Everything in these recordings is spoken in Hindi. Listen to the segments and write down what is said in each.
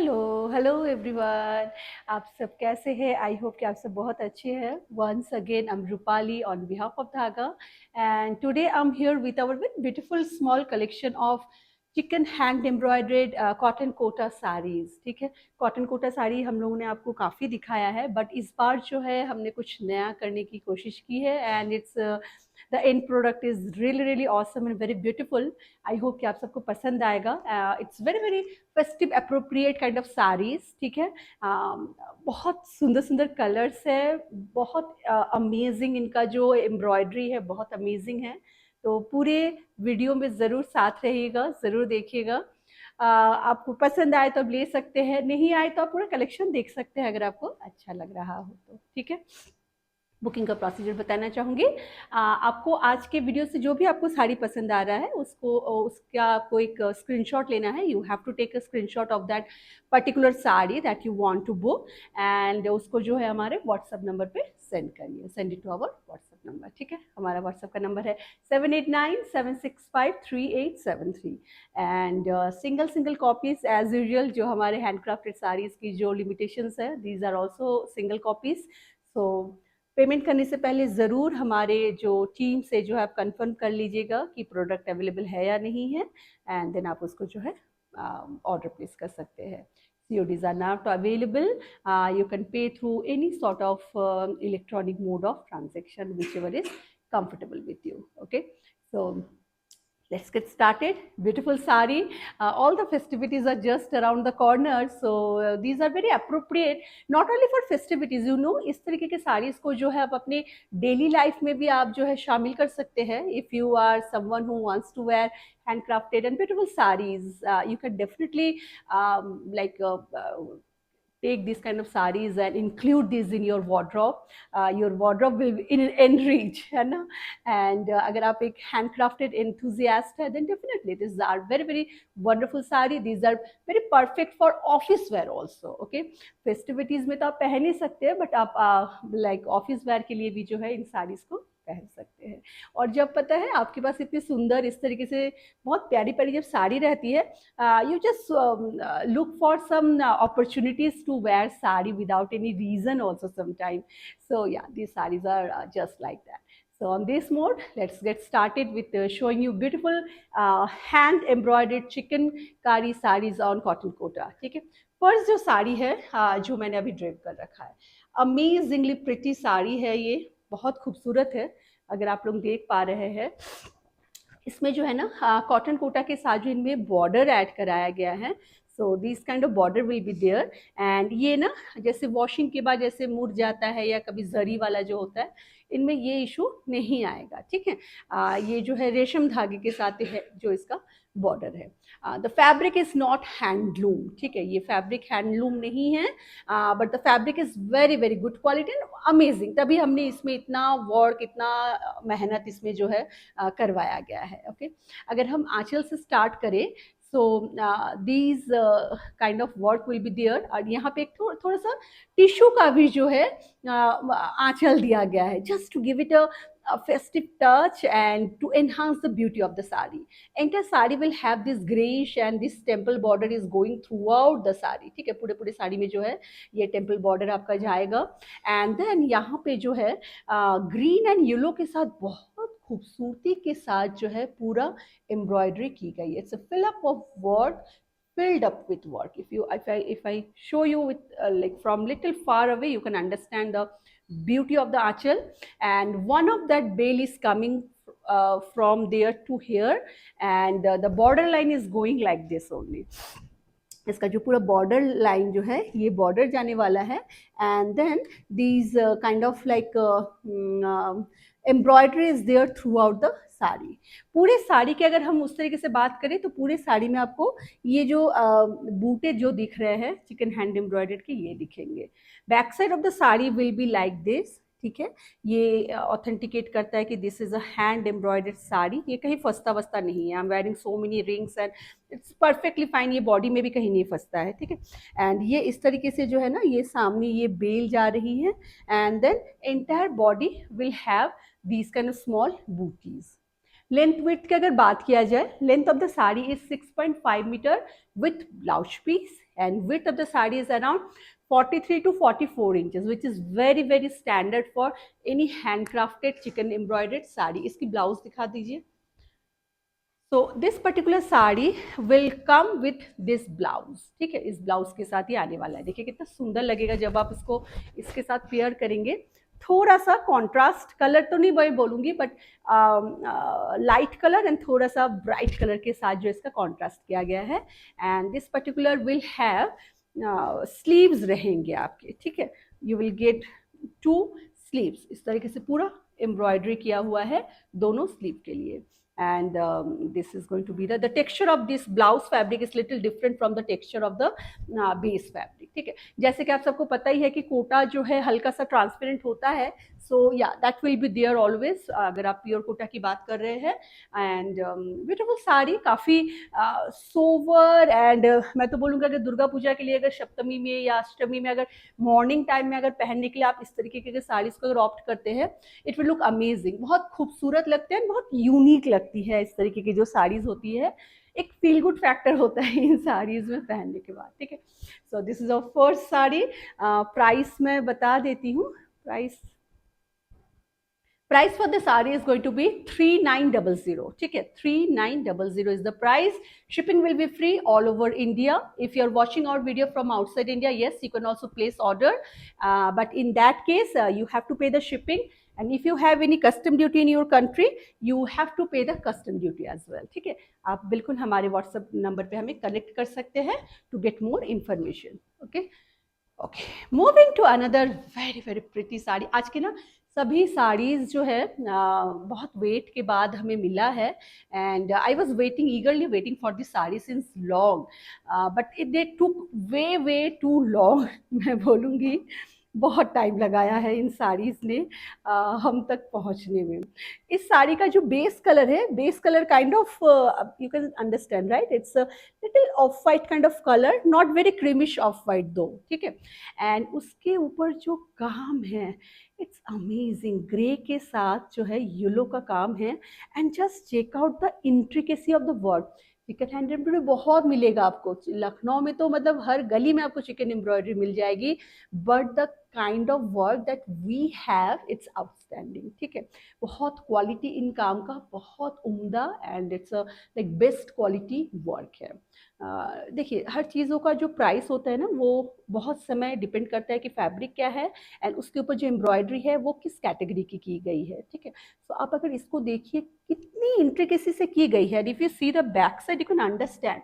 Hello hello everyone. आप सब कैसे हैं? आई होप कि आप सब बहुत अच्छे हैं। Once again I am Rupali on behalf of Dhaga and today I am here with our beautiful small collection of chikan hand embroidered cotton Kota sarees. ठीक है, कॉटन कोटा साड़ी हम लोगों ने आपको काफ़ी दिखाया है, बट इस बार जो है हमने कुछ नया करने की कोशिश की है and it's the end product is really really awesome and very beautiful. I hope कि आप सबको पसंद आएगा। It's very very festive appropriate kind of saris. ठीक है, बहुत सुंदर सुंदर कलर्स है, बहुत अमेजिंग इनका जो एम्ब्रॉयडरी है बहुत अमेजिंग है। तो पूरे वीडियो में ज़रूर साथ रहिएगा, ज़रूर देखिएगा। आपको पसंद आए तो आप ले सकते हैं, नहीं आए तो आप पूरा कलेक्शन देख सकते हैं अगर आपको अच्छा लग रहा हो तो। ठीक है, बुकिंग का प्रोसीजर बताना चाहूँगी। आपको आज के वीडियो से जो भी आपको साड़ी पसंद आ रहा है उसका आपको एक स्क्रीनशॉट लेना है। You have to take a screenshot of that particular sari that you want to book and उसको जो है हमारे व्हाट्सएप नंबर पे सेंड करिए। Send it to our WhatsApp number. ठीक है, हमारा व्हाट्सएप का नंबर है 7897653873 and single single copies as usual. जो हमारे हैंडक्राफ्टेड साड़ीज़ की जो लिमिटेशंस है, these are also single copies. So payment करने से पहले ज़रूर हमारे जो टीम से जो है आप कंफर्म कर लीजिएगा कि प्रोडक्ट अवेलेबल है या नहीं है एंड देन आप उसको जो है ऑर्डर प्लेस कर सकते हैं। CODs are not available. You can pay through any sort of electronic mode of transaction, whichever is comfortable with you. Okay, so let's get started. Beautiful sari. All the festivities are just around the corner, so these are very appropriate not only for festivities. You know, इस तरीके के sarees को जो है आप अपने daily life में भी आप जो है शामिल कर सकते हैं. If you are someone who wants to wear handcrafted and beautiful sarees, you can definitely take these kind of sarees and include these in your wardrobe. Your wardrobe will enrich, है ना? And अगर आप एक handcrafted enthusiast है, then definitely these are very very wonderful saree. These are very perfect for office wear also. Okay, festivities में तो आप पहन ही सकते हैं, but आप like office wear के लिए भी जो है इन sarees को पहन सकते हैं। और जब पता है आपके पास इतनी सुंदर इस तरीके से बहुत प्यारी प्यारी जब साड़ी रहती है, you just look for some opportunities to wear sari without any reason also sometimes. So yeah, these saris are just like that. So on this mode, let's get started with showing you beautiful hand embroidered chicken kari sarees on cotton kota. ठीक है, फर्स्ट जो साड़ी है जो मैंने अभी ड्रेप कर रखा है, अमेजिंगली प्रिटी साड़ी है, ये बहुत खूबसूरत है। अगर आप लोग देख पा रहे हैं, इसमें जो है ना कॉटन कोटा के साथ जो इनमें बॉर्डर ऐड कराया गया है। So this kind of border will be there and ये ना जैसे वॉशिंग के बाद जैसे मुड़ जाता है या कभी जरी वाला जो होता है, इनमें ये इशू नहीं आएगा। ठीक है, ये जो है रेशम धागे के साथ है जो इसका बॉर्डर है। The fabric is not handloom. ठीक है, ये फैब्रिक हैंडलूम नहीं है, but the fabric is very very good quality and amazing. तभी हमने इसमें इतना वर्क, इतना मेहनत इसमें जो है करवाया गया है। ओके, अगर हम आंचल से स्टार्ट करें, so these kind of work will be there. और यहाँ पे एक थोड़ा सा टिश्यू का भी जो है आंचल दिया गया है, just to give it a festive touch and to enhance the beauty of the sari. Entire sari will have this grayish and this temple border is going throughout the sari. ठीक है, पूरे पूरे साड़ी में जो है ये टेम्पल बॉर्डर आपका जाएगा एंड देन यहाँ पे जो है ग्रीन एंड येलो के साथ बहुत खूबसूरती के साथ जो है पूरा एम्ब्रॉयडरी की गई है। It's a fill up of work, filled up with work. If I show you with like from little far away, you can understand the beauty of the achal, and one of that bale is coming from there to here, and the border line is going like this only. इसका जो पूरा बॉर्डर लाइन जो है ये बॉर्डर जाने वाला है and then these kind of like embroidery is there throughout the sari. पूरे साड़ी के अगर हम उस तरीके से बात करें तो पूरे साड़ी में आपको ये जो बूटे जो दिख रहे हैं चिकन हैंड एम्ब्रॉयडर्ड के, ये दिखेंगे। Back side of the sari will be like this. ठीक है, ये ऑथेंटिकेट करता है कि this is a hand embroidered sari, ये कहीं फंसता वस्ता नहीं है। I am wearing so many rings and it's perfectly fine, ये बॉडी में भी कहीं नहीं फंसता है। ठीक है, एंड ये इस तरीके से जो है ना ये सामने ये बेल जा रही है and then entire body will have these kind of small butis. Length width की अगर बात किया जाए, length of the sari is 6.5 metre with blouse piece and width of the sari is around 43 to 44 inches, which is very very standard for any handcrafted chicken embroidered sari. इसकी ब्लाउज दिखा दीजिए. So this particular sari will come with this blouse. ठीक है, इस ब्लाउज के साथ ही आने वाला है. देखिए कितना सुंदर लगेगा जब आप इसको इसके साथ पेयर करेंगे. थोड़ा सा कॉन्ट्रास्ट कलर तो नहीं मैं बोलूँगी, बट लाइट कलर एंड थोड़ा सा ब्राइट कलर के साथ जो इसका कॉन्ट्रास्ट किया गया है. And this particular will have sleeves रहेंगे आपके. ठीक है, यू विल गेट 2 स्लीव्स. इस तरीके से पूरा एम्ब्रॉयडरी किया हुआ है दोनों स्लीव के लिए. And this is going to be the texture of this blouse fabric is little different from the texture of the base fabric. ठीक है, जैसे कि आप सबको पता ही है कि कोटा जो है हल्का सा ट्रांसपेरेंट होता है. सो या that will be there always अगर आप प्योर कोटा की बात कर रहे हैं. एंड ब्यूटीफुल साड़ी, काफ़ी सोवर. एंड मैं तो बोलूँगा अगर दुर्गा पूजा के लिए अगर सप्तमी में या अष्टमी में अगर मॉर्निंग टाइम में अगर पहनने के लिए आप इस तरीके के साड़ीज को अगर ऑप्ट करते हैं, इट विल लुक अमेजिंग. बहुत खूबसूरत लगते हैं, बहुत यूनिक लगती है इस तरीके की जो साड़ीज होती है. एक फील गुड फैक्टर होता है इन साड़ीज में पहनने के बाद. ठीक है, so this is our first sari. Price मैं बता देती हूँ. Price for the saree is going to be 3900. ठीक है, 3900 is the price. Shipping will be free all over India. If you are watching our video from outside India, yes, you can also place order. But in that case, you have to pay the shipping. And if you have any custom duty in your country, you have to pay the custom duty as well. ठीक है, आप बिल्कुल हमारे व्हाट्सएप नंबर पे हमें कनेक्ट कर सकते हैं to get more information. Okay. Okay, moving to another very very pretty sari. आज की ना सभी साड़ीज़ जो है बहुत वेट के बाद हमें मिला है. And I was waiting eagerly waiting for this sari since long, but it they took way too long. मैं बोलूँगी बहुत टाइम लगाया है इन साड़ीज़ ने हम तक पहुंचने में. इस साड़ी का जो बेस कलर है, base colour kind of you can understand right, it's little of white kind of colour, not very creamish of white दो. ठीक है, एंड उसके ऊपर जो काम है इट्स अमेजिंग. ग्रे के साथ जो है येलो का काम है. And just check out the intricacy of the work. Chikan hand embroidery बहुत मिलेगा आपको लखनऊ में, तो मतलब हर गली में आपको चिकन एम्ब्रॉयडरी मिल जाएगी. But the kind of work that we have it's outstanding. ठीक है, बहुत क्वालिटी इन काम का, बहुत उम्दा. And it's like best quality work है. देखिए हर चीज़ों का जो प्राइस होता है ना, वो बहुत समय डिपेंड करता है कि फैब्रिक क्या है एंड उसके ऊपर जो एम्ब्रॉयडरी है वो किस कैटेगरी की गई है. ठीक है, तो आप अगर इसको देखिए कितनी इंट्रिकेसी से की गई है. If you see the back side you can understand.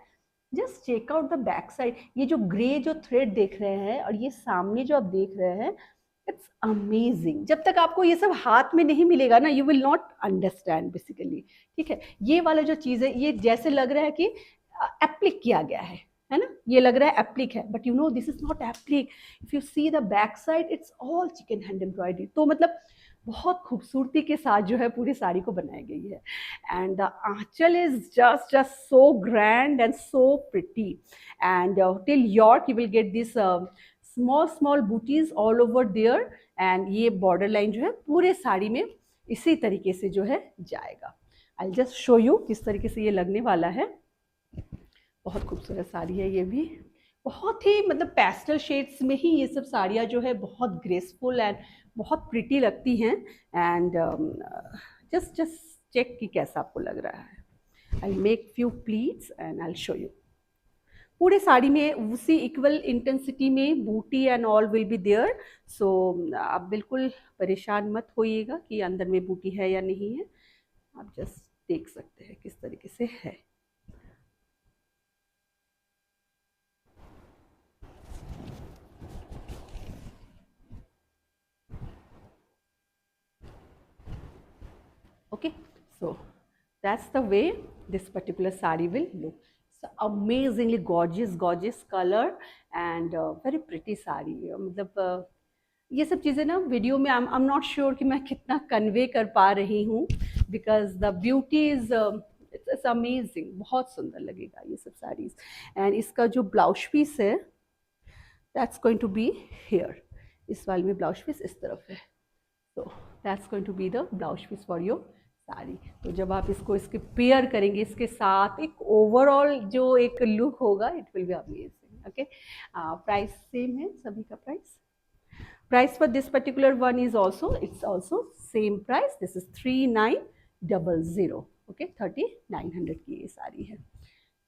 Just check out the back side. ये जो ग्रे जो थ्रेड देख रहे हैं और ये सामने जो आप देख रहे हैं, इट्स अमेजिंग. जब तक आपको ये सब हाथ में नहीं मिलेगा ना, you will not understand basically. ठीक है, ये वाला जो चीज़ है ये जैसे लग रहा है कि एप्लिक किया गया है ना, ये लग रहा है एप्लिक है, but you know this is not applique. If you see the back side it's all chicken hand embroidery. तो मतलब बहुत खूबसूरती के साथ जो है पूरी साड़ी को बनाई गई है. And the Aanchal is just so grand and so pretty. And till yoke you will get this small butis all over there. And ये बॉर्डर लाइन जो है पूरे साड़ी में इसी तरीके से जो है जाएगा. आई जस्ट शो यू किस तरीके से ये लगने वाला है. बहुत खूबसूरत साड़ी है ये भी. बहुत ही मतलब पेस्टल शेड्स में ही ये सब साड़ियाँ जो है बहुत ग्रेसफुल एंड बहुत प्रिटी लगती हैं. एंड जस्ट चेक कि कैसा आपको लग रहा है. I make few pleats and I show you. पूरे साड़ी में उसी इक्वल इंटेंसिटी में buti and all will be there. So आप बिल्कुल परेशान मत होइएगा कि अंदर में बूटी है या नहीं है. आप जस्ट देख सकते हैं किस तरीके से है. Okay, so that's the way this particular sari will look. It's amazingly gorgeous color and very pretty sari. मतलब ये सब चीज़ें ना वीडियो में I'm not sure कि मैं कितना कन्वे कर पा रही हूँ, because the beauty is it's amazing. बहुत सुंदर लगेगा ये सब साड़ीज. एंड इसका जो ब्लाउज पीस है that's going to be here. इस वाले में ब्लाउज पीस इस तरफ है. So that's going to be the blouse piece for your sari. तो जब आप इसको इसके पेयर करेंगे इसके साथ, एक ओवरऑल जो एक लुक होगा, it will be amazing. Okay, price same है सभी का price. Price for this particular one is also, it's also same price. This is 3900. Okay, 3900 की ये साड़ी है.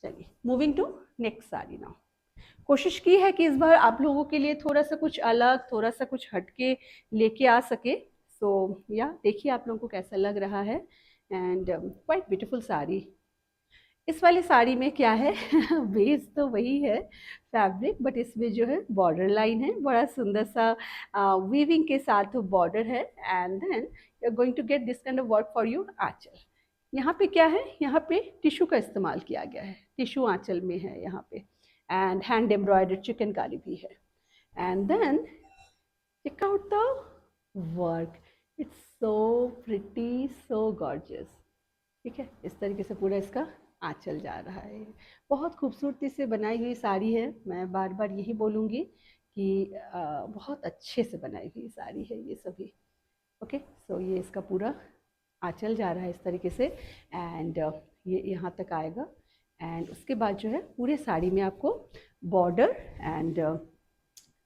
चलिए, moving to next sari now. कोशिश की है कि इस बार आप लोगों के लिए थोड़ा सा कुछ अलग, थोड़ा सा कुछ हटके लेके आ सके. सो या देखिए आप लोगों को कैसा लग रहा है. And quite beautiful sari. इस वाली साड़ी में क्या है बेस तो वही है फैब्रिक, बट इसमें जो है बॉर्डर लाइन है, बड़ा सुंदर सा वीविंग के साथ बॉर्डर है. And then you are going to get this kind of work for your anchal. यहाँ पे क्या है, यहाँ पे टिश्यू का इस्तेमाल किया गया है, टिश्यू आंचल में है यहाँ पे. एंड हैंड एम्ब्रॉयडर्ड चिकनकारी भी है. And then check out the work, it's so pretty, so gorgeous. ठीक है, इस तरीके से पूरा इसका आंचल जा रहा है. बहुत खूबसूरती से बनाई हुई साड़ी है. मैं बार बार यही बोलूँगी कि बहुत अच्छे से बनाई हुई साड़ी है ये सभी. ओके, सो ये इसका पूरा आंचल जा रहा है इस तरीके से. एंड ये यहाँ तक आएगा. एंड उसके बाद जो है पूरे साड़ी में आपको बॉर्डर एंड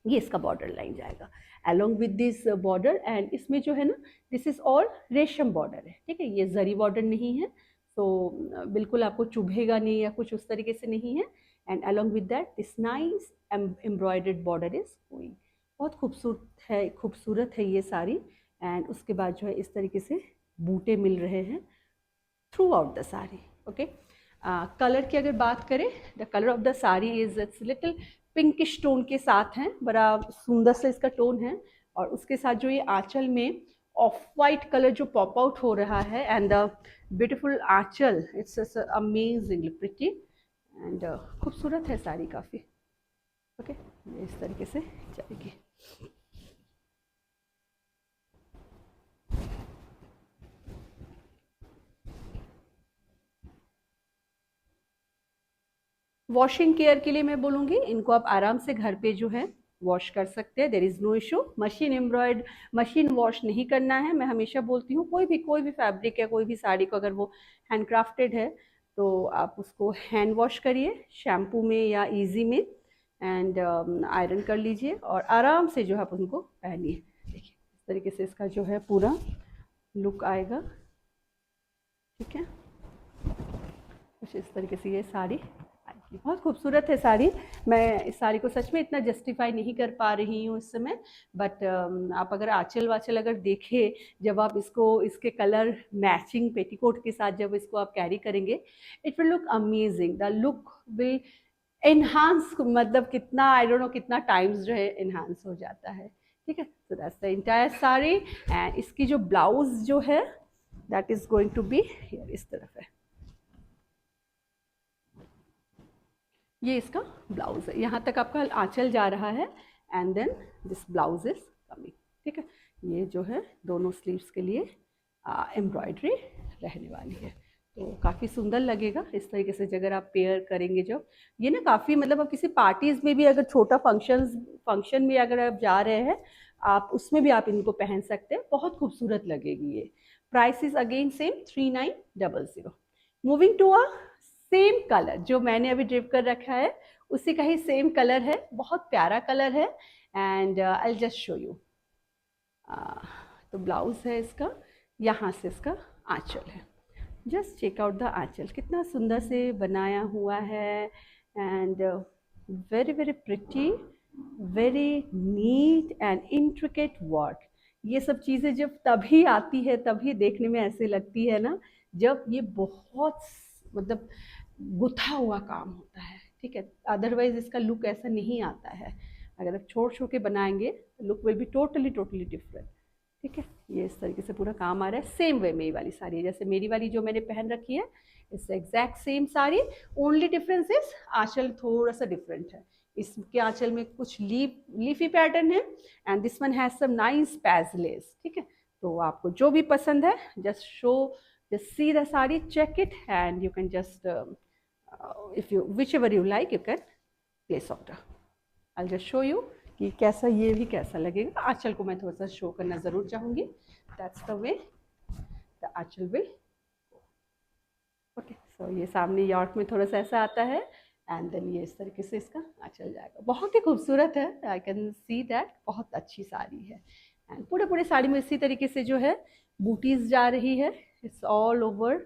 ये इसका बॉर्डर लाइन जाएगा along with this border. And इसमें जो है ना, दिस इज़ ऑल रेशम बॉर्डर है. ठीक है, ये जरी बॉर्डर नहीं है. तो बिल्कुल आपको चुभेगा नहीं या कुछ उस तरीके से नहीं है. And along with that this nice embroidered border is going. बहुत खूबसूरत है ये साड़ी. एंड उसके बाद जो है इस तरीके से बूटे मिल रहे हैं through out the sari. Okay, colour की अगर बात करें, the colour of the sari is it's little pinkish tone के साथ हैं. बड़ा सुंदर सा इसका टोन है. और उसके साथ जो ये आंचल में ऑफ वाइट कलर जो पॉप आउट हो रहा है. And the beautiful anchal, it's amazingly pretty. And खूबसूरत है साड़ी काफ़ी. ओके, ये इस तरीके से चलेगी. वॉशिंग केयर के लिए मैं बोलूँगी, इनको आप आराम से घर पे जो है वॉश कर सकते हैं. There is no issue. Machine wash नहीं करना है. मैं हमेशा बोलती हूँ कोई भी फैब्रिक या कोई भी साड़ी को अगर वो हैंड क्राफ्टेड है तो आप उसको हैंड वॉश करिए शैम्पू में या इजी में. एंड आयरन कर लीजिए और आराम से जो है आप उनको पहनिए. देखिए इस तरीके से इसका जो है पूरा लुक आएगा. ठीक है, कुछ इस तरीके से ये साड़ी. बहुत खूबसूरत है साड़ी. मैं इस साड़ी को सच में इतना जस्टिफाई नहीं कर पा रही हूँ इस समय. बट आप अगर आंचल वाचल अगर देखें, जब आप इसको इसके कलर मैचिंग पेटीकोट के साथ जब इसको आप कैरी करेंगे, it will look amazing. The look will enhance, मतलब कितना आई डोंट नो कितना टाइम्स जो है एनहांस हो जाता है. ठीक है, so that's the entire sari. And इसकी जो ब्लाउज जो है that is going to be here, इस तरफ है. ये इसका ब्लाउज है. यहाँ तक आपका आंचल जा रहा है. And then this blouse is coming. ठीक है, ये जो है दोनों स्लीव्स के लिए एम्ब्रॉयडरी रहने वाली है. तो काफ़ी सुंदर लगेगा इस तरीके से अगर आप पेयर करेंगे. जब ये ना काफ़ी, मतलब आप किसी पार्टीज़ में भी अगर छोटा फंक्शन में अगर आप जा रहे हैं, आप उसमें भी आप इनको पहन सकते हैं. बहुत खूबसूरत लगेगी ये. Price is again same 3900. Moving to a same colour जो मैंने अभी ड्रिप कर रखा है, उसी का ही सेम कलर है. बहुत प्यारा कलर है. And I just show you. तो ब्लाउज है इसका, यहाँ से इसका आंचल है. जस्ट चेक आउट द आंचल, कितना सुंदर से बनाया हुआ है. And very very pretty, very neat and intricate work. ये सब चीज़ें जब तभी आती है, तभी देखने में ऐसे लगती है ना, जब ये बहुत मतलब गुथा हुआ काम होता है. ठीक है, अदरवाइज इसका लुक ऐसा नहीं आता है. अगर आप छोड़ के बनाएंगे, look will be totally different. ठीक है, ये इस तरीके से पूरा काम आ रहा है. सेम वे मेरी वाली साड़ी है, जैसे मेरी वाली जो मैंने पहन रखी है, it's exact same sari. Only difference is आंचल थोड़ा सा डिफरेंट है. इसके आंचल में कुछ लीफी पैटर्न है. And this one has some nice paisleys. ठीक है, तो आपको जो भी पसंद है, just see the saree, check it, and you can just if you whichever you like, you can place order. I'll just show you कि कैसा ये भी कैसा लगेगा. आंचल को मैं थोड़ा सा शो करना ज़रूर चाहूँगी. That's the way the anchal will. Okay, so ये सामने यॉर्क में थोड़ा सा ऐसा आता है. एंड देन ये इस तरीके से इसका आंचल जाएगा। बहुत ही खूबसूरत है, आई कैन सी दैट, बहुत अच्छी साड़ी है। एंड पूरे पूरे साड़ी में इसी तरीके से जो है बूटीज जा रही है, इट्स ऑल ओवर।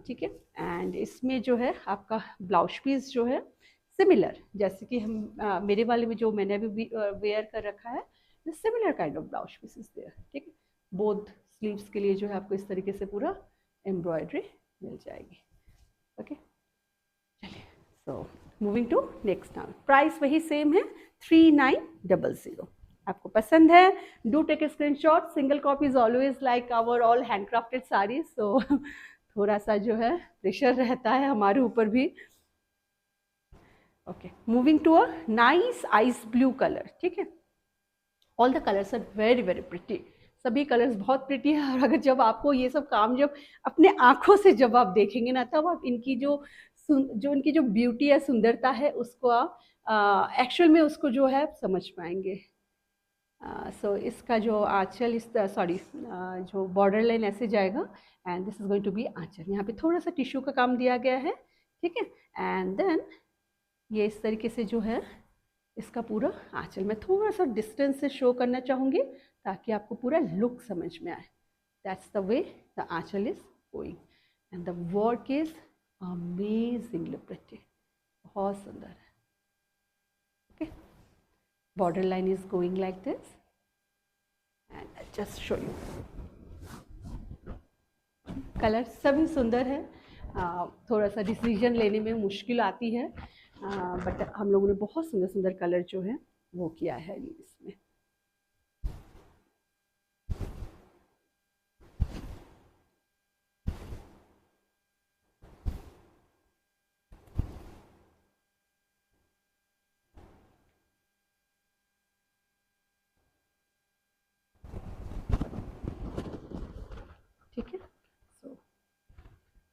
ठीक है। एंड इसमें जो है आपका ब्लाउज पीस जो है सिमिलर, जैसे कि हम मेरे वाले में जो मैंने अभी वेयर कर रखा है, similar kind of blouse piece is there. ठीक है। बोथ स्लीव्स के लिए जो है आपको इस तरीके से पूरा एम्ब्रॉयडरी मिल जाएगी। ओके, चलिए। So moving to next now, price वही सेम है 3900। आपको पसंद है, do take a screenshot. Single copy is always like our all handcrafted sari, so थोड़ा सा जो है प्रेशर रहता है हमारे ऊपर भी। Okay, moving to a nice ice blue colour. ठीक है, all the colours are very very pretty, सभी कलर्स बहुत प्रिटी है। और अगर जब आपको ये सब काम जब अपने आंखों से जब आप देखेंगे ना, तब आप इनकी जो इनकी जो ब्यूटी है, सुंदरता है, उसको आप एक्चुअल में उसको जो है समझ पाएंगे। सो इसका जो आंचल, इस सॉरी जो बॉर्डर लाइन ऐसे जाएगा, and this is going to be anchal. यहाँ पे थोड़ा सा टिश्यू का काम दिया गया है। ठीक है। एंड देन ये इस तरीके से जो है इसका पूरा आंचल, मैं थोड़ा सा डिस्टेंस से शो करना चाहूँगी ताकि आपको पूरा लुक समझ में आए। That's the way the Aanchal is going, and the work is amazingly pretty, बहुत सुंदर है। Okay, border line is going like this, and I'll just show you. Colour सभी सुंदर है, थोड़ा सा डिसीजन लेने में मुश्किल आती है, बट हम लोगों ने बहुत सुंदर सुंदर कलर जो है वो किया है इसमें। ठीक है, सो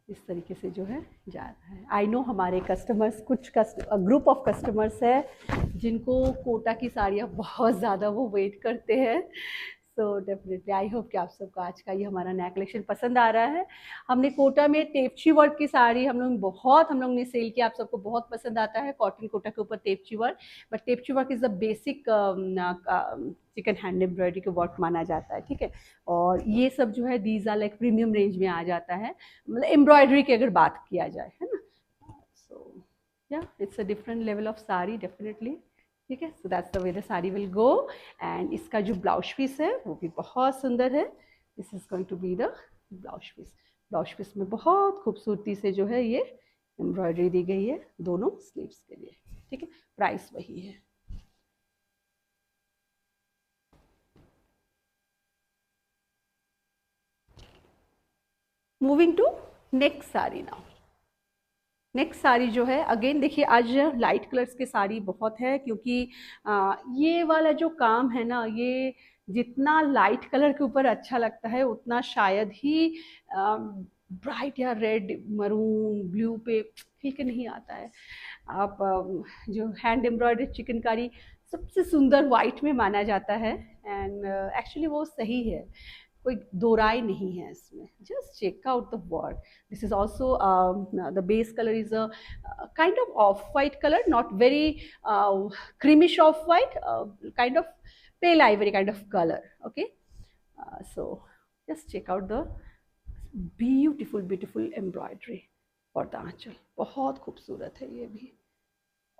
इस तरीके से जो है जा रहा है। आई नो हमारे कस्टमर्स, कुछ ग्रुप ऑफ कस्टमर्स है जिनको कोटा की साड़ियाँ बहुत ज़्यादा वो वेट करते हैं। सो डेफिनेटली आई होप कि आप सबको आज का ये हमारा नया कलेक्शन पसंद आ रहा है। हमने कोटा में टेपची वर्क की साड़ी हम लोग ने सेल किया, आप सबको बहुत पसंद आता है कॉटन कोटा के ऊपर tepchi work. But tepchi work is the basic chikan hand embroidery के वर्क माना जाता है। ठीक है, और ये सब जो है these are like premium range में आ जाता है, मतलब एम्ब्रॉयडरी की अगर बात किया जाए, है ना। सो या it's a different level of sari definitely. ठीक है, so that's the way the sari will go. And इसका जो ब्लाउज पीस है वो भी बहुत सुंदर है। This is going to be the blouse piece. Blouse piece में बहुत खूबसूरती से जो है ये एम्ब्रॉयडरी दी गई है दोनों स्लीव्स के लिए। ठीक है, प्राइस वही है। Moving to next sari now. Next sari जो है, अगेन देखिए आज लाइट कलर्स की साड़ी बहुत है, क्योंकि ये वाला जो काम है ना, ये जितना लाइट कलर के ऊपर अच्छा लगता है उतना शायद ही ब्राइट या रेड, मरून, ब्लू पे फील के नहीं आता है। आप जो हैंड एम्ब्रॉयडरी चिकनकारी सबसे सुंदर वाइट में माना जाता है, एंड एक्चुअली वो सही है, कोई दो राय नहीं है इसमें। Just check out the work. This is also the base colour is a kind of off white colour, not very creamish off white, kind of pale ivory kind of color. Okay, so just check out the beautiful embroidery for the anchal, बहुत खूबसूरत है ये भी।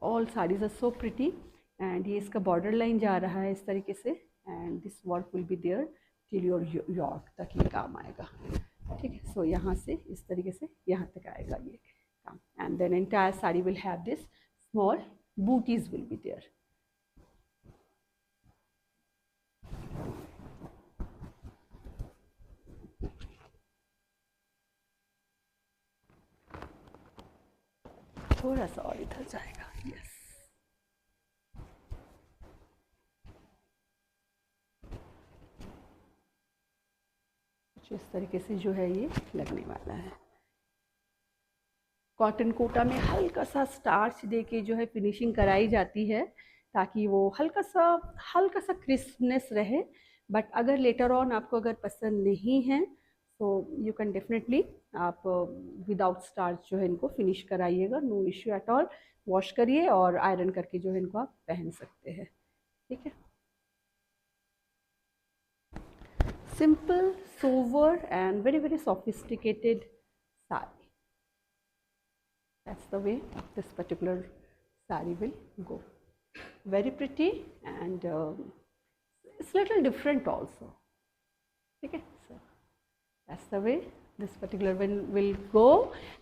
All saris are so pretty, and ये इसका बॉर्डर लाइन जा रहा है इस तरीके से, and this work will be there till your yoke तक ये काम आएगा। ठीक है, सो यहाँ से इस तरीके से यहाँ तक आएगा ये काम, and then entire sari will have this small bootis will be there. थोड़ा सा और इधर जाएगा, यस। कुछ इस तरीके से जो है ये लगने वाला है। कॉटन कोटा में हल्का सा स्टार्च दे के जो है फिनिशिंग कराई जाती है, ताकि वो हल्का सा क्रिस्पनेस रहे। बट अगर लेटर ऑन आपको अगर पसंद नहीं है, सो यू कैन डेफिनेटली आप विदाउट स्टार्च जो है इनको फिनिश कराइएगा, no issue at all. Wash करिए और आयरन करके जो है इनको आप पहन सकते हैं, ठीक है। Simple, sober and very very sophisticated sari, that's the way this particular sari will go. Very pretty and it's little different also, okay. So that's the way this particular one will go.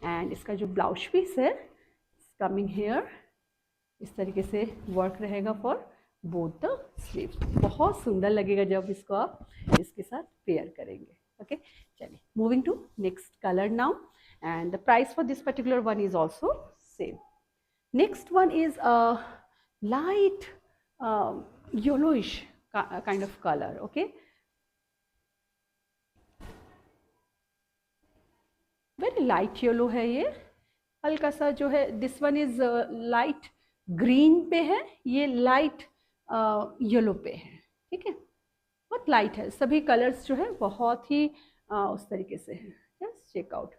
And इसका जो ब्लाउज पीस है coming here, इस तरीके से वर्क रहेगा फॉर बोथ द स्लीव्स। बहुत सुंदर लगेगा जब इसको आप इसके साथ पेयर करेंगे, ओके। चलिए, moving to next colour now, and the price for this particular one is also same. Next one is a light yellowish kind of color, okay. Very light yellow है ये, हल्का सा जो है, this one is light green पे है, ये लाइट येलो पे है, ठीक है। बहुत लाइट है, सभी कलर्स जो है बहुत ही उस तरीके से है। Just check out,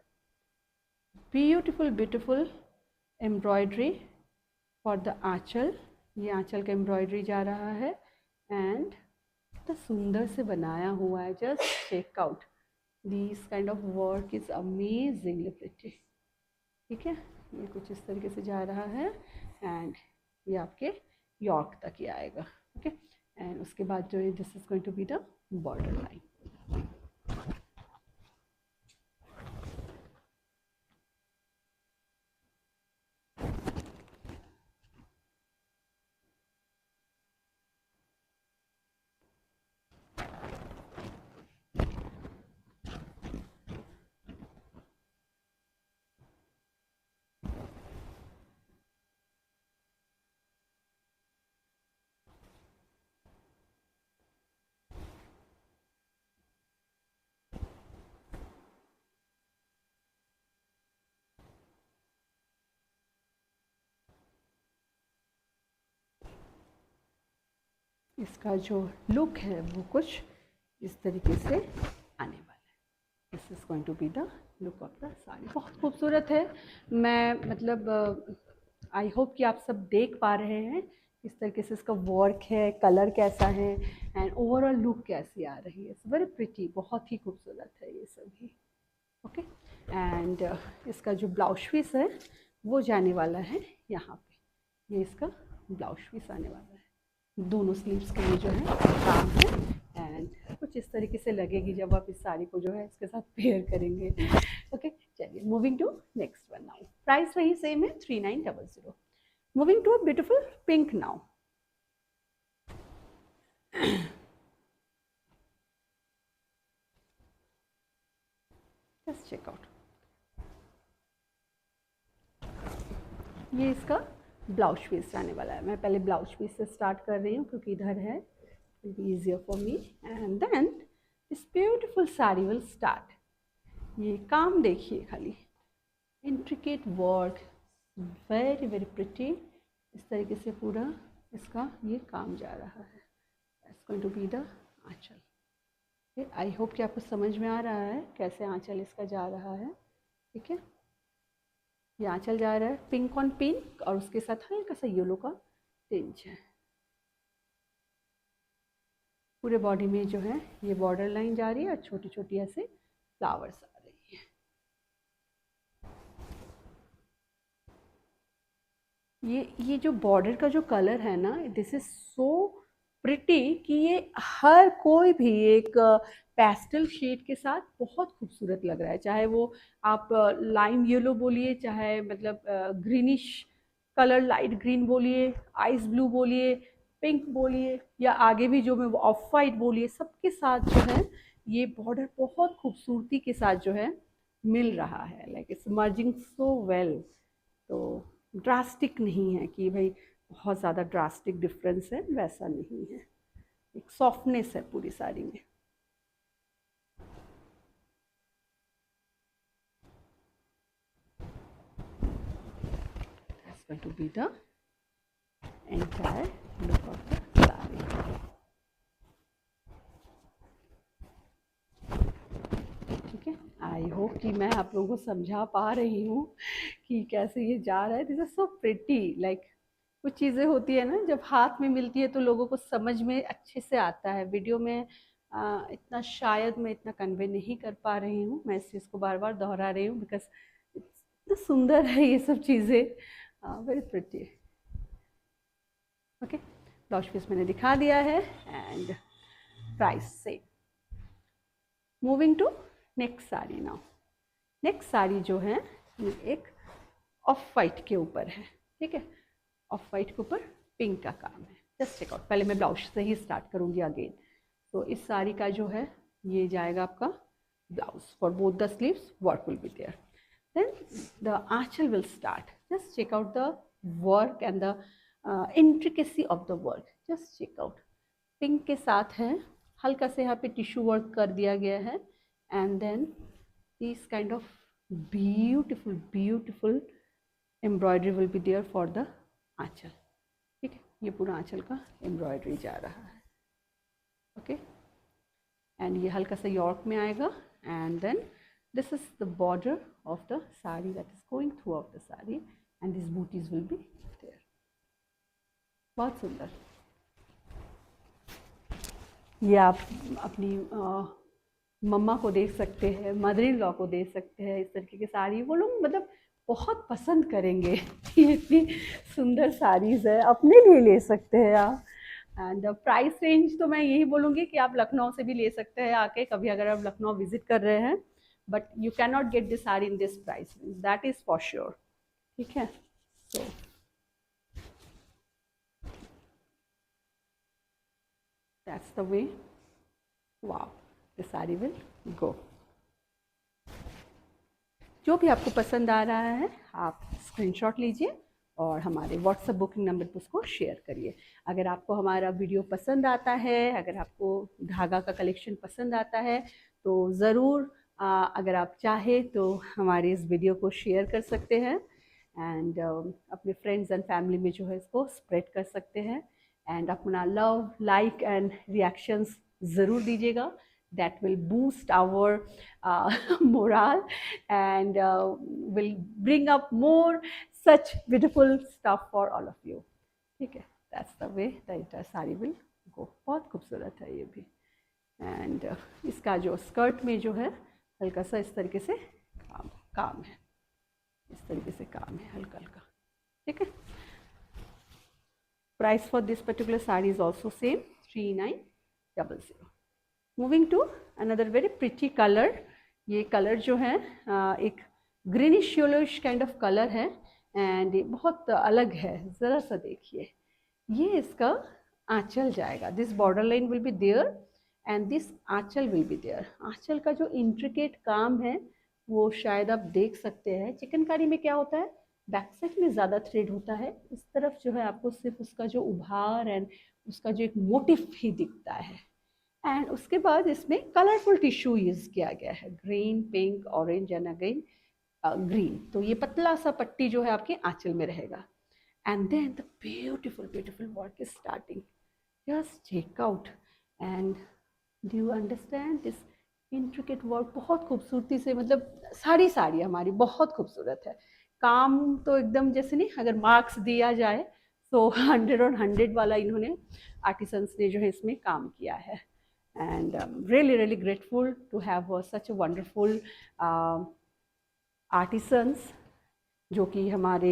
beautiful beautiful embroidery for the anchal. ये आंचल का एम्ब्रॉयडरी जा रहा है एंड तो सुंदर से बनाया हुआ है। Just check out, this kind of work is amazingly pretty, ठीक है। ये कुछ इस तरीके से जा रहा है एंड ये आपके यॉर्क तक ही आएगा, ओके। एंड उसके बाद जो है this is going to be the border line. इसका जो लुक है वो कुछ इस तरीके से आने वाला है। This is going to be the look of the sari. बहुत खूबसूरत है। मैं मतलब आई होप कि आप सब देख पा रहे हैं किस तरीके से इसका वर्क है, कलर कैसा है एंड ओवरऑल लुक कैसी आ रही है। इट्स वेरी प्रिटी, बहुत ही खूबसूरत है ये सभी, ओके। एंड इसका जो ब्लाउज पीस है वो जाने वाला है यहाँ पे। ये इसका ब्लाउज पीस आने वाला है, दोनों स्लीव्स के लिए जो है काम है एंड कुछ इस तरीके से लगेगी जब आप इस साड़ी को जो है इसके साथ पेयर करेंगे, ओके। चलिए, moving to next one now. Price वही सेम है 3900। Moving to a beautiful pink now. Just check out, ये इसका ब्लाउज पीस जाने वाला है। मैं पहले ब्लाउज पीस से स्टार्ट कर रही हूँ क्योंकि इधर है, it be easier for me. And then this beautiful sari will start. ये काम देखिए खाली, intricate work, very very pretty. इस तरीके से पूरा इसका ये काम जा रहा है। It's going to be the anchal. I hope कि आपको समझ में आ रहा है कैसे आंचल इसका जा रहा है, ठीक है। ये आंचल जा रहा है पिंक ऑन पिंक और उसके साथ हल्का सा येलो का टिंच है। पूरे बॉडी में जो है ये बॉर्डर लाइन जा रही है और छोटी छोटी ऐसे फ्लावर्स आ रही है। ये जो बॉर्डर का जो कलर है ना, दिस इज सो प्रिटी कि ये हर कोई भी एक पेस्टल शेड के साथ बहुत खूबसूरत लग रहा है। चाहे वो आप लाइम येलो बोलिए, चाहे मतलब ग्रीनिश कलर लाइट ग्रीन बोलिए, आइस ब्लू बोलिए, पिंक बोलिए, या आगे भी जो मैं ऑफ वाइट बोलिए, सबके साथ जो है ये बॉर्डर बहुत खूबसूरती के साथ जो है मिल रहा है। Like it's merging so well. तो ड्रास्टिक नहीं है कि भाई बहुत ज़्यादा ड्रास्टिक डिफरेंस है, वैसा नहीं है। एक सॉफ्टनेस है पूरी साड़ी में। That's going to be the entire look of the saree, ठीक है। आई होप कि मैं आप लोगों को समझा पा रही हूँ कि कैसे ये जा रहा है। This is so pretty, like कुछ चीज़ें होती है ना जब हाथ में मिलती है तो लोगों को समझ में अच्छे से आता है। वीडियो में इतना शायद मैं इतना कन्वे नहीं कर पा रही हूँ, मैं इस चीज़ को बार बार दोहरा रही हूँ बिकॉज इतना सुंदर है ये सब चीज़ें, very pretty. Okay, blouse piece मैंने दिखा दिया है एंड प्राइस से। Moving to next sari now. Next sari जो है ये एक ऑफ वाइट के ऊपर है, ठीक है। ऑफ वाइट के ऊपर पिंक का काम है। Just check out. पहले मैं ब्लाउज से ही स्टार्ट करूंगी अगेन। तो इस साड़ी का जो है ये जाएगा आपका blouse for both the sleeves, work will be there. Then the anchal will start. Just check out the work and the intricacy of the work. Just check out. Pink के साथ है, हल्का से यहाँ पे टिश्यू वर्क कर दिया गया है and then this kind of beautiful embroidery will be there for the anchal, ठीक है। ये पूरा आंचल का एम्ब्रॉयडरी जा रहा है, ओके। एंड ये हल्का सा यॉर्क में आएगा and then this is the border of the sari that is going throughout the sari and this bootis will be there. बहुत सुंदर। ये आप अपनी मम्मा को दे सकते हैं, मदर इन लॉ को दे सकते हैं, इस तरीके की साड़ी वो लोग मतलब बहुत पसंद करेंगे। ये इतनी सुंदर साड़ीज़ है, अपने लिए ले सकते हैं आप। एंड प्राइस रेंज तो मैं यही बोलूँगी कि आप लखनऊ से भी ले सकते हैं आके, कभी अगर आप लखनऊ विजिट कर रहे हैं, but you can not get this sari in this price range, that is for sure, ठीक है। तो that's the way, wow, the sari will गो। जो भी आपको पसंद आ रहा है आप स्क्रीनशॉट लीजिए और हमारे व्हाट्सएप बुकिंग नंबर पर उसको शेयर करिए। अगर आपको हमारा वीडियो पसंद आता है, अगर आपको धागा का कलेक्शन पसंद आता है तो ज़रूर अगर आप चाहें तो हमारे इस वीडियो को शेयर कर सकते हैं एंड अपने फ्रेंड्स एंड फैमिली में जो है इसको स्प्रेड कर सकते हैं एंड अपना लव, लाइक एंड रिएक्शंस ज़रूर दीजिएगा। That will boost our morale and will bring up more such beautiful stuff for all of you, ठीक है। That's the way the entire saree will go। बहुत खूबसूरत है ये भी एंड इसका जो स्कर्ट में जो है हल्का सा इस तरीके से काम है, इस तरीके से काम है हल्का हल्का, ठीक है। Price for this particular sari is also same 3900। Moving to another very pretty colour. ये कलर जो है एक greenish yellowish kind of colour है एंड ये बहुत अलग है। ज़रा सा देखिए, ये इसका आंचल जाएगा। This border line will be there and this anchal will be there. आंचल का जो इंट्रिकेट काम है वो शायद आप देख सकते हैं। चिकनकारी में क्या होता है, बैक साइड में ज़्यादा थ्रेड होता है, इस तरफ जो है आपको सिर्फ उसका जो उभार एंड उसका जो एक मोटिफ ही दिखता है। एंड उसके बाद इसमें कलरफुल टिश्यू यूज़ किया गया है, green, pink, orange and again green. तो ये पतला सा पट्टी जो है आपके आंचल में रहेगा and then the beautiful work is starting. Just check out and do you understand this intricate work. बहुत खूबसूरती से, मतलब साड़ी हमारी बहुत खूबसूरत है। काम तो एकदम जैसे नहीं, अगर मार्क्स दिया जाए तो 100 और 100 वाला इन्होंने आर्टिसंस ने जो है इसमें काम किया है and really grateful to have such a wonderful artisans जो कि हमारे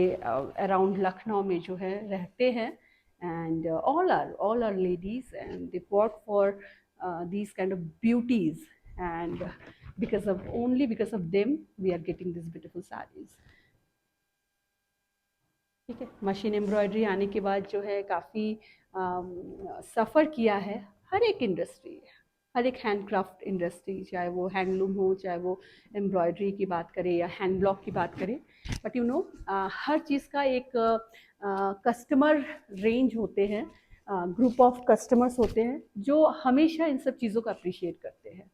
अराउंड लखनऊ में जो है रहते हैं and all are ladies and they work for these kind of beauties and because of them we are getting these beautiful sarees, ठीक है। मशीन एम्ब्रॉयडरी आने के बाद जो है काफ़ी सफ़र किया है हर एक इंडस्ट्री, हर एक हैंडक्राफ्ट इंडस्ट्री, चाहे वो हैंडलूम हो, चाहे वो एम्ब्रॉयडरी की बात करें या हैंड ब्लॉक की बात करें। बट यू नो हर चीज़ का एक कस्टमर रेंज होते हैं, ग्रुप ऑफ कस्टमर्स होते हैं जो हमेशा इन सब चीज़ों को अप्रिशिएट करते हैं।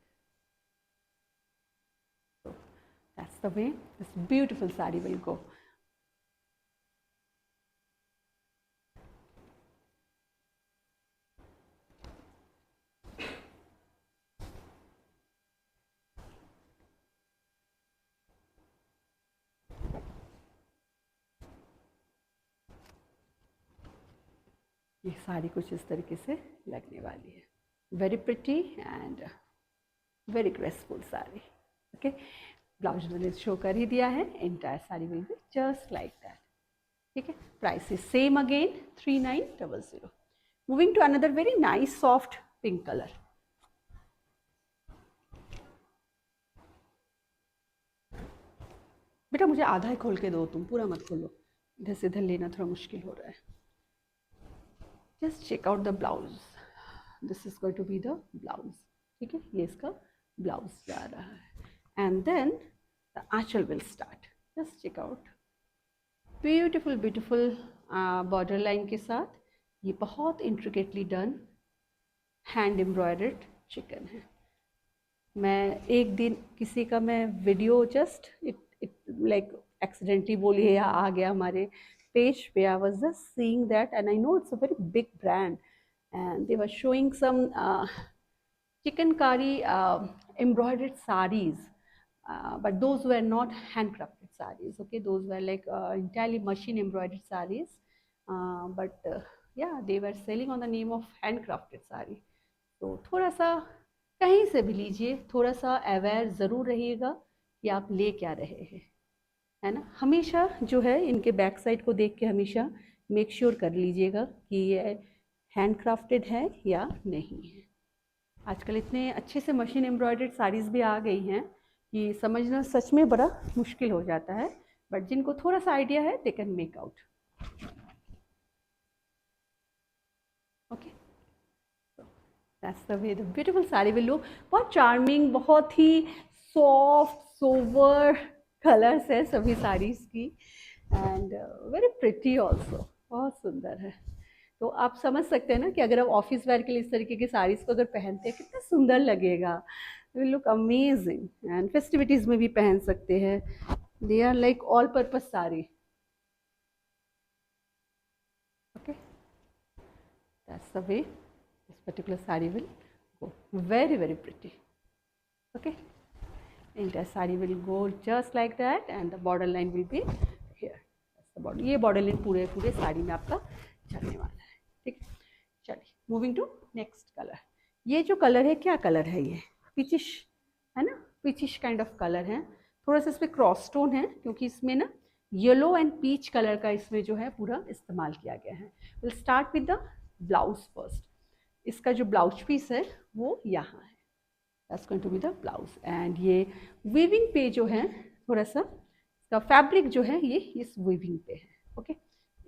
That's the way this beautiful sari will go. ये साड़ी कुछ इस तरीके से लगने वाली है, very pretty and very graceful sari. Okay, blouse मैंने शो कर ही दिया है, entire sari will be just like that. ठीक है, price is same again 3900। Moving to another very nice soft pink colour. बेटा मुझे आधा ही खोल के दो, तुम पूरा मत खोलो, इधर से इधर लेना थोड़ा मुश्किल हो रहा है। Just check out the blouse, this is going to be the blouse. ठीक है, ये इसका ब्लाउज जा रहा है and then the anchal will start. Just check out, beautiful beautiful border line के साथ, ये बहुत intricately done hand embroidered chikan है। मैं एक दिन किसी का मैं video just it like accidentally बोलिए या आ गया हमारे पेज पे, I was just seeing that and I know it's a very big brand and they were showing some chikankari embroidered sarees, but those were not handcrafted sarees. Okay, those were like entirely machine embroidered sarees, but yeah, they were selling on the name of handcrafted saree. तो थोड़ा सा कहीं से भी लीजिए, थोड़ा सा अवेयर ज़रूर रहिएगा कि आप ले क्या रहे हैं, है ना। हमेशा जो है इनके बैक साइड को देख के हमेशा मेक श्योर कर लीजिएगा कि ये हैंड क्राफ्टेड है या नहीं है। आजकल इतने अच्छे से मशीन एम्ब्रॉयडर्ड साड़ीज़ भी आ गई हैं कि समझना सच में बड़ा मुश्किल हो जाता है, बट जिनको थोड़ा सा आइडिया है they can make out. Okay, that's the way the beautiful sari will look. बहुत चार्मिंग, बहुत ही सॉफ्ट सोवर कलर्स है सभी साड़ीज़ की एंड वेरी प्रिटी ऑल्सो, बहुत सुंदर है। तो आप समझ सकते हैं ना कि अगर आप ऑफिस वेयर के लिए इस तरीके की साड़ीज़ को अगर पहनते हैं कितना सुंदर लगेगा, will look amazing. And festivities में भी पहन सकते हैं, they are like all purpose sari. Okay, that's the way this particular saree will go, very very pretty. Okay, entire saree will go just like that and the border line will be here. That's the border, ये border line पूरे पूरे साड़ी में आपका चलने वाला है। ठीक है, चलिए मूविंग टू नेक्स्ट कलर। ये जो कलर है, क्या कलर है ये? पीचिश है ना, पीचिश काइंड ऑफ कलर है। थोड़ा सा इस पर क्रॉस स्टोन है क्योंकि इसमें ना येलो एंड पीच कलर का इसमें जो है पूरा इस्तेमाल किया गया है। Will start with the blouse first. इसका जो ब्लाउज पीस है वो यहाँ है, that's going to be the blouse. And ये वीविंग पे जो है थोड़ा सा इसका फैब्रिक जो है ये इस वीविंग पे है। ओके,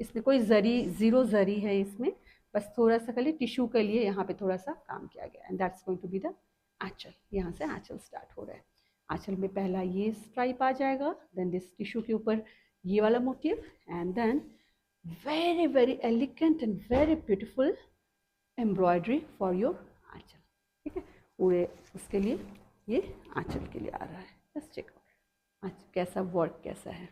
इसमें कोई जरी, ज़ीरो जरी है इसमें, बस थोड़ा सा खाली टिश्यू के लिए यहाँ पे थोड़ा सा काम किया गया। And that's going to be the anchal. यहाँ से आंचल स्टार्ट हो रहा है। आंचल में पहला ये स्ट्राइप आ जाएगा, देन दिस टिश्यू के ऊपर ये वाला motif and then very very elegant and very beautiful embroidery for your anchal. ठीक है, पूरे उसके लिए ये आंचल के लिए आ रहा है। जस्ट चेक आउट आंचल कैसा वर्क कैसा है।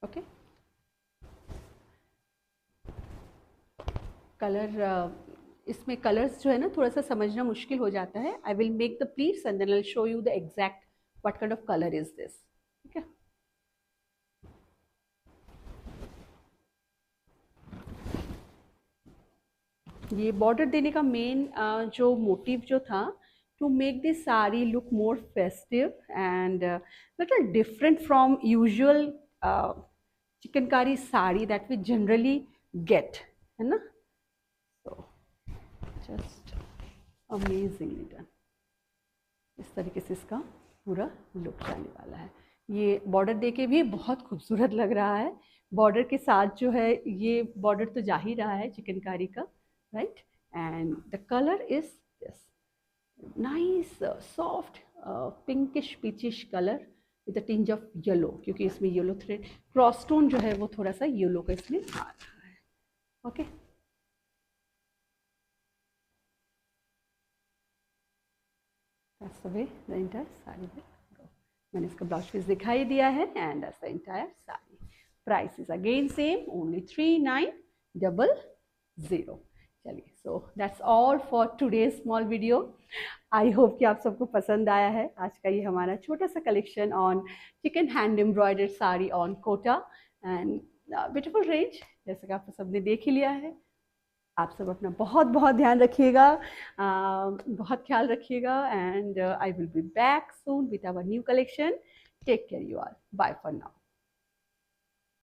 ओके, कलर इसमें कलर्स जो है ना थोड़ा सा समझना मुश्किल हो जाता है। I will make the pleats and then I will show you the exact what kind of colour is this. ठीक है, ये बॉर्डर देने का मेन जो मोटिव जो था, to make this sari look more festive and little different from usual chikankari sari that we generally get, है ना। So just amazingly done. इस तरीके से इसका पूरा लुक जाने वाला है। ये बॉर्डर देके भी बहुत खूबसूरत लग रहा है। बॉर्डर के साथ जो है ये बॉर्डर तो जा ही रहा है चिकनकारी का, right? And the color is this nice soft pinkish peachish color with a tinge of yellow, क्योंकि इसमें येलो थ्रेड क्रॉस स्टोन जो है वो थोड़ा सा येलो का इसमें आ रहा है। Okay, that's the way the entire saree will go. मैंने इसका ब्लाउज पीस दिखाई दिया है and that's the entire saree. Price is again same, only 3900. चलिए, so that's all for today small video. I hope कि आप सबको पसंद आया है आज का ये हमारा छोटा सा collection on chikan hand embroidered sari on Kota and beautiful range, जैसे कि आप सबने देख ही लिया है। आप सब अपना बहुत बहुत ध्यान रखिएगा, बहुत ख्याल रखिएगा, and I will be back soon with our new collection. Take care you all, bye for now.